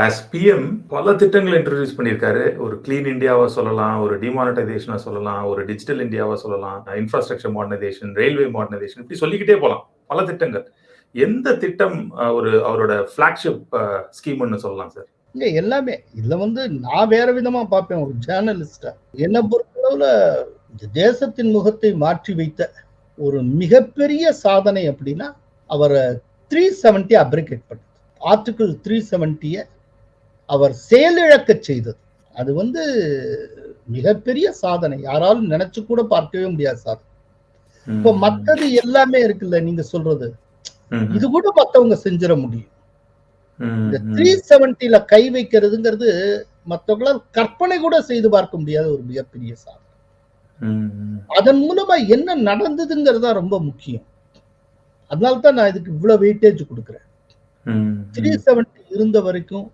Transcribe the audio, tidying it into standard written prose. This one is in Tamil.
ஆஸ் பிஎம் பல திட்டங்கள இன்ட்ரோடியூஸ் பண்ணியிருக்காரு. ஒரு கிளீன் இண்டியாவா சொல்லலாம், ஒரு டிமானிட்டைசேஷனா சொல்லலாம், ஒரு டிஜிட்டல் இண்டியாவா சொல்லலாம், இன்ஃப்ராஸ்ட்ரக்சர் மாடர்னைசேஷன், ரயில்வே மாடர்னைசேஷன் இப்படி சொல்லிக்கிட்டே போலாம். பல திட்டங்கள். எந்த திட்டம் ஒரு அவரோட ஃபிளாக்ஷிப் ஸ்கீம்ன்னு சொல்லலாம் சார்? இங்க எல்லாமே. இதுல நான் வேற விதமா பார்ப்பேன் ஒரு ஜேர்னலிஸ்ட்டா. என்ன பொறுத்தளவுல இந்த தேசத்தின் முகத்தை மாற்றி வைத்த ஒரு மிகப்பெரிய சாதனை அப்படின்னா, அவர 370 அப்ரிகேட் பண்ணது. ஆர்டிகிள் 370 அவர் செயலிழக்கச் செய்தது. அது மிகப்பெரிய சாதனை. யாராலும் நினைச்சு கூட பார்க்கவே முடியாத சாதனை. இப்போ மத்தது எல்லாமே இருக்குல்ல நீங்க சொல்றது. இது கூட மத்தவங்க செஞ்சிட முடியும். இந்த 370ல கை வைக்கிறதுங்கிறது மத்தவங்களால் கற்பனை கூட செய்து பார்க்க முடியாத ஒரு மிகப்பெரிய சாதனை. அதன் மூலமா என்ன நடந்ததுங்கிறது தான் ரொம்ப முக்கியம். அதனால தான் நான் இதுக்கு இவ்வளவு வெயிட்டேஜ் கொடுக்கிறேன். 370 இருந்த வரைக்கும்